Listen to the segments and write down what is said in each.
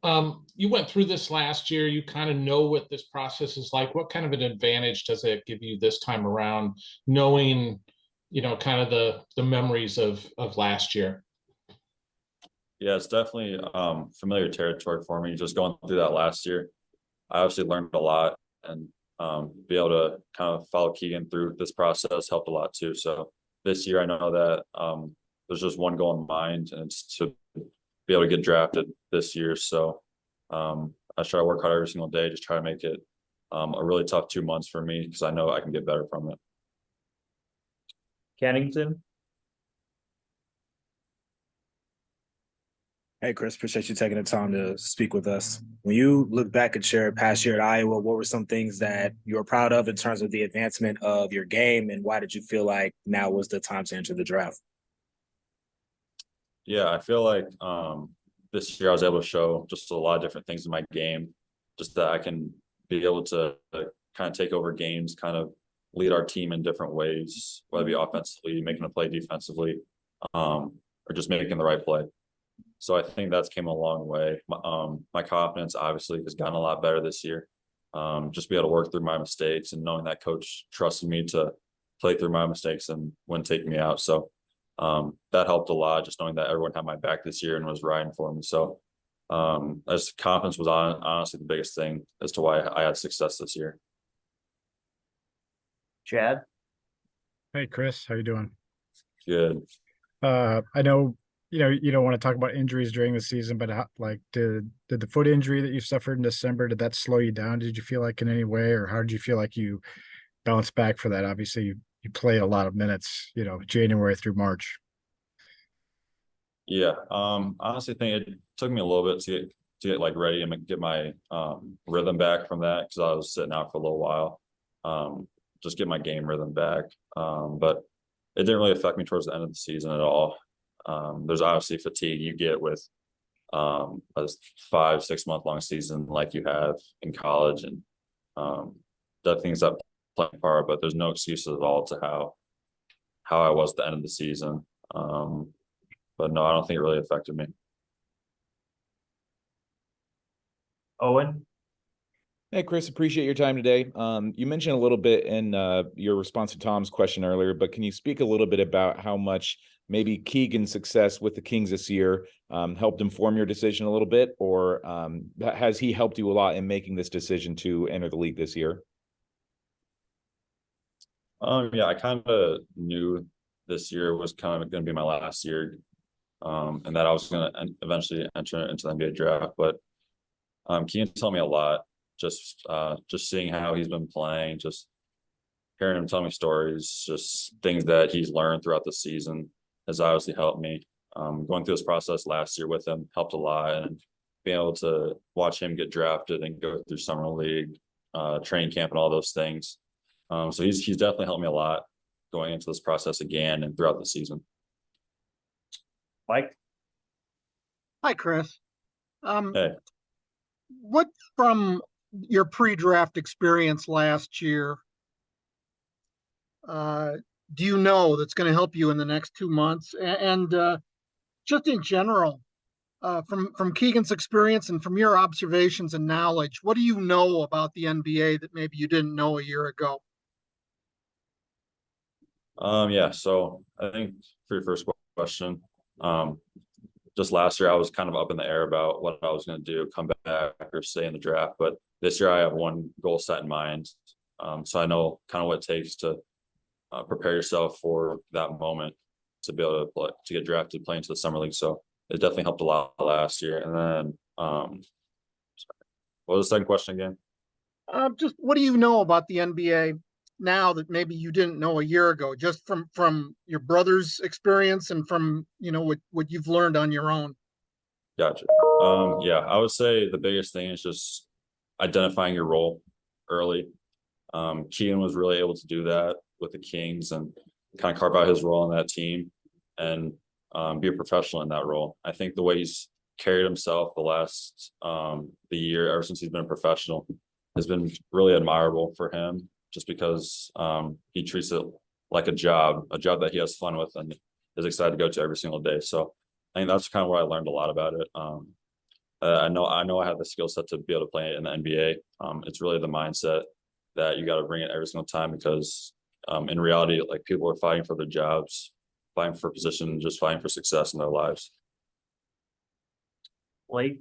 You went through this last year. You kind of know what this process is like. What kind of an advantage does it give you this time around, knowing, kind of the memories of last year? Yeah, it's definitely familiar territory for me. Just going through that last year, I obviously learned a lot, and be able to kind of follow Keegan through this process helped a lot too. So this year, I know that there's just one goal in mind, and it's to be able to get drafted this year. So I try to work hard every single day, just try to make it a really tough 2 months for me because I know I can get better from it. Kennington. Hey, Kris, appreciate you taking the time to speak with us. When you look back at your past year at Iowa, what were some things that you were proud of in terms of the advancement of your game, and why did you feel like now was the time to enter the draft? Yeah, I feel like this year I was able to show just a lot of different things in my game, just that I can be able to kind of take over games, kind of lead our team in different ways, whether it be offensively, making a play defensively, or just making the right play. So I think that's came a long way. My confidence obviously has gotten a lot better this year. Just be able to work through my mistakes and knowing that coach trusted me to play through my mistakes and wouldn't take me out. So that helped a lot, just knowing that everyone had my back this year and was riding for me. So as confidence was honestly the biggest thing as to why I had success this year. Chad. Hey, Kris, how you doing? Good. I know you don't want to talk about injuries during the season, but did the foot injury that you suffered in December, did that slow you down? Did you feel like in any way, or how did you feel like you bounced back for that? Obviously, you played a lot of minutes, January through March. Yeah. Honestly, think it took me a little bit to get like ready and get my rhythm back from that because I was sitting out for a little while. Just get my game rhythm back. But it didn't really affect me towards the end of the season at all. There's obviously fatigue you get with a 5-6 month long season like you have in college, and that things that play a part, but there's no excuses at all to how I was at the end of the season. But no, I don't think it really affected me. Owen. Hey, Kris, appreciate your time today. You mentioned a little bit in your response to Tom's question earlier, but can you speak a little bit about how much maybe Keegan's success with the Kings this year helped inform your decision a little bit, or has he helped you a lot in making this decision to enter the league this year? Yeah, I kind of knew this year was kind of going to be my last year, and that I was going to eventually enter into the NBA draft. But Keegan told me a lot. Just seeing how he's been playing, just hearing him tell me stories, just things that he's learned throughout the season has obviously helped me. Going through this process last year with him helped a lot, and being able to watch him get drafted and go through summer league, training camp, and all those things. So he's definitely helped me a lot going into this process again and throughout the season. Mike. Hi, Kris. Hey. What from your pre-draft experience last year do you know that's going to help you in the next 2 months? And just in general, from Keegan's experience and from your observations and knowledge, what do you know about the NBA that maybe you didn't know a year ago? Yeah, so I think for your first question, just last year I was kind of up in the air about what I was going to do, come back or stay in the draft. But this year I have one goal set in mind. So I know kind of what it takes to prepare yourself for that moment to be able to play, to get drafted, play into the summer league. So it definitely helped a lot last year. And then, what was the second question again? Just what do you know about the NBA now that maybe you didn't know a year ago, just from your brother's experience and from what you've learned on your own? Gotcha. Yeah, I would say the biggest thing is just identifying your role early. Keegan was really able to do that with the Kings and kind of carve out his role in that team and be a professional in that role. I think the way he's carried himself the year ever since he's been a professional has been really admirable for him, just because he treats it like a job that he has fun with and is excited to go to every single day. So I think that's kind of where I learned a lot about it. I know I have the skill set to be able to play in the NBA. It's really the mindset that you got to bring it every single time because in reality, like people are fighting for their jobs, fighting for position, just fighting for success in their lives. Blake,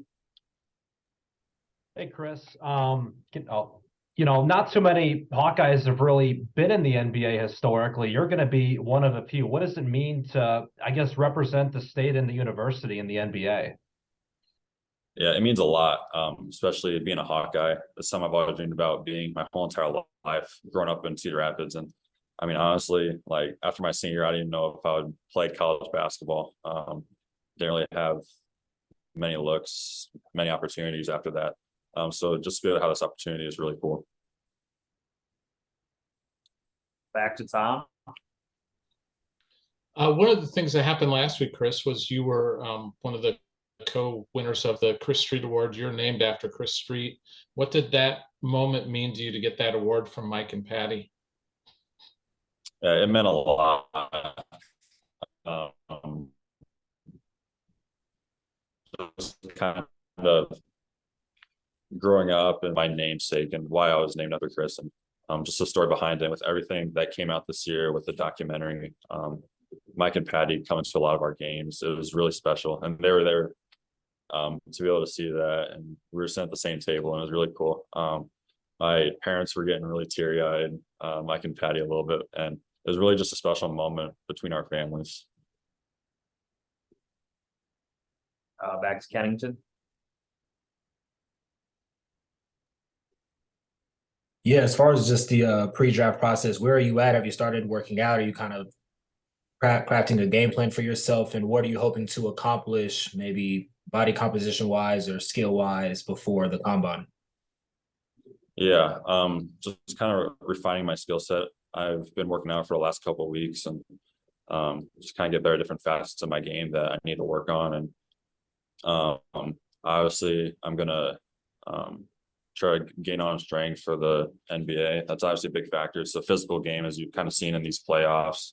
Hey, Kris. Not too many Hawkeyes have really been in the NBA historically. You're going to be one of a few. What does it mean to, I guess, represent the state and the university in the NBA? Yeah, it means a lot, especially being a Hawkeye. It's something I've always dreamed about being my whole entire life, growing up in Cedar Rapids. And I mean, honestly, like after my senior year, I didn't even know if I would play college basketball. Didn't really have many looks, many opportunities after that. So just to be able to have this opportunity is really cool. back to Tom. One of the things that happened last week, Kris, was you were one of the co-winners of the Chris Street Award. You're named after Chris Street. What did that moment mean to you to get that award from Mike and Patty? It meant a lot. Just kind of growing up and my namesake and why I was named after Chris, and just the story behind it with everything that came out this year with the documentary. Mike and Patty coming to a lot of our games. It was really special, and they were there to be able to see that, and we were sitting at the same table, and it was really cool. My parents were getting really teary-eyed, Mike and Patty a little bit, and it was really just a special moment between our families. Back to Kennington. Yeah, as far as just the pre-draft process, where are you at? Have you started working out? Are you kind of crafting a game plan for yourself? And what are you hoping to accomplish, maybe body composition wise or skill wise, before the combine? Yeah, just kind of refining my skill set. I've been working out for the last couple of weeks, and just kind of get better at different facets of my game that I need to work on. And obviously, I'm gonna try to gain on strength for the NBA. That's obviously a big factor. It's a physical game, as you've kind of seen in these playoffs.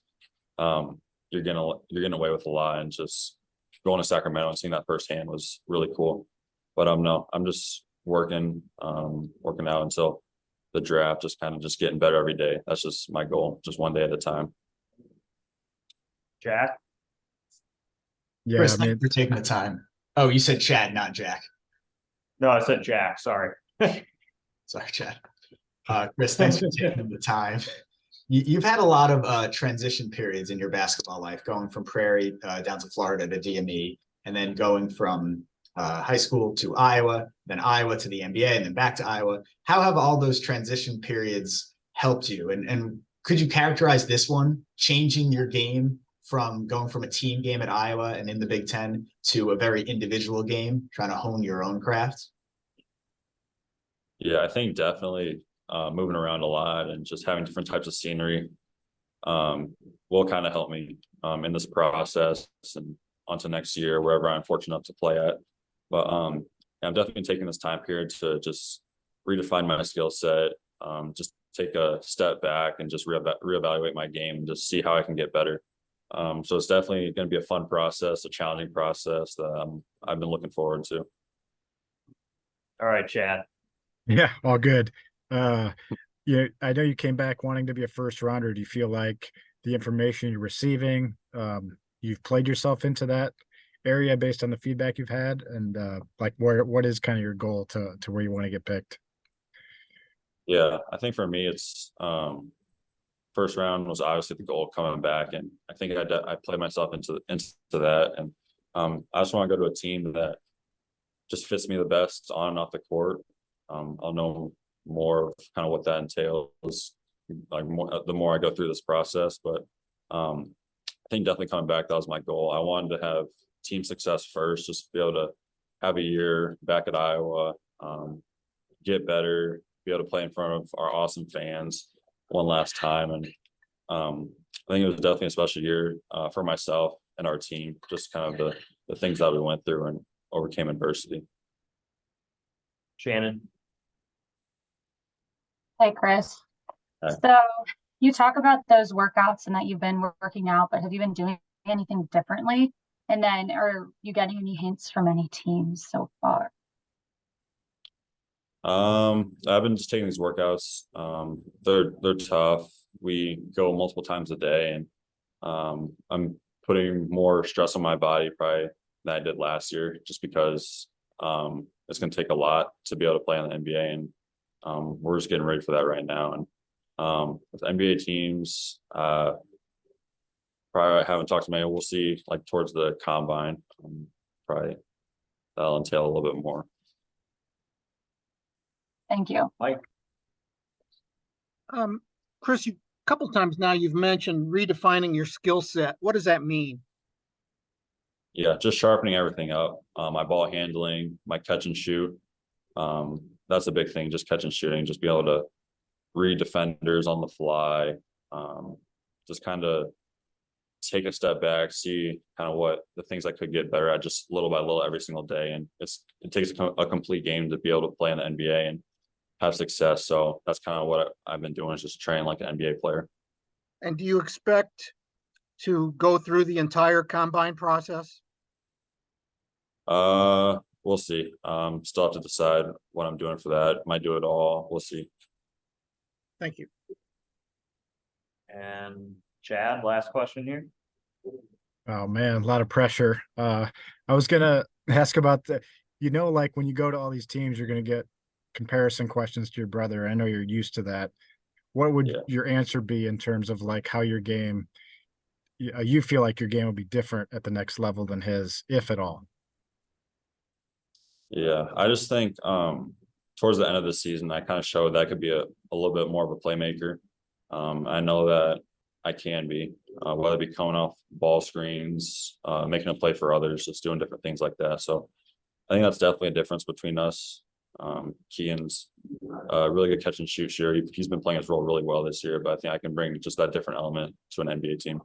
You're getting away with a lot, and just going to Sacramento and seeing that firsthand was really cool. But no, I'm just working out until the draft, just kind of just getting better every day. That's just my goal, just one day at a time. Jack. Yeah, Kris, I thank mean, you for taking the time. Oh, you said Chad, not Jack. No, I said Jack. Sorry. Sorry, Chad. Kris, thanks for taking the time. You've had a lot of transition periods in your basketball life, going from Prairie down to Florida to DME, and then going from high school to Iowa, then Iowa to the NBA, and then back to Iowa. How have all those transition periods helped you? And could you characterize this one, changing your game from going from a team game at Iowa and in the Big Ten to a very individual game, trying to hone your own craft? Yeah, I think definitely moving around a lot and just having different types of scenery will kind of help me in this process and onto next year, wherever I'm fortunate enough to play at. But I'm definitely taking this time period to just redefine my skill set, just take a step back and just reevaluate my game and just see how I can get better. So it's definitely going to be a fun process, a challenging process that I've been looking forward to. All right, Chad. yeah, all good. Yeah, I know you came back wanting to be a first rounder. Do you feel like the information you're receiving, you've played yourself into that area based on the feedback you've had? And like what is kind of your goal to where you want to get picked? Yeah, I think for me, it's first round was obviously the goal coming back, and I think I played myself into that, and I just want to go to a team that just fits me the best on and off the court. I'll know more of kind of what that entails, like the more I go through this process. But I think definitely coming back, that was my goal. I wanted to have team success first, just be able to have a year back at Iowa, get better, be able to play in front of our awesome fans one last time. And I think it was definitely a special year for myself and our team, just kind of the things that we went through and overcame adversity. Shannon. Hey, Kris. Hi. So you talk about those workouts and that you've been working out, but have you been doing anything differently? And then are you getting any hints from any teams so far? I've been just taking these workouts. They're tough. We go multiple times a day, and I'm putting more stress on my body probably than I did last year, just because it's going to take a lot to be able to play in the NBA, and we're just getting ready for that right now. And with NBA teams, probably I haven't talked to many. We'll see like towards the combine. Probably that'll entail a little bit more. Thank you. Mike, Kris, you a couple times now you've mentioned redefining your skill set. What does that mean? Yeah, just sharpening everything up. My ball handling, my catch and shoot. That's a big thing. Just catch and shooting. Just be able to read defenders on the fly. Just kind of take a step back, see kind of what the things I could get better at, just little by little every single day. And it takes a complete game to be able to play in the NBA and have success. So that's kind of what I've been doing, is just train like an NBA player. And do you expect to go through the entire combine process? We'll see. Still have to decide what I'm doing for that. Might do it all. We'll see. Thank you. and Chad, last question here. Oh man, a lot of pressure. I was gonna ask about like when you go to all these teams, you're gonna get comparison questions to your brother. I know you're used to that. What would your answer be in terms of like how your game, you feel like your game will be different at the next level than his, if at all? Yeah, I just think towards the end of the season, I kind of showed that I could be a little bit more of a playmaker. I know that I can be, whether it be coming off ball screens, making a play for others, just doing different things like that. So I think that's definitely a difference between us. Keegan's a really good catch and shoot shooter. He's been playing his role really well this year, but I think I can bring just that different element to an NBA team.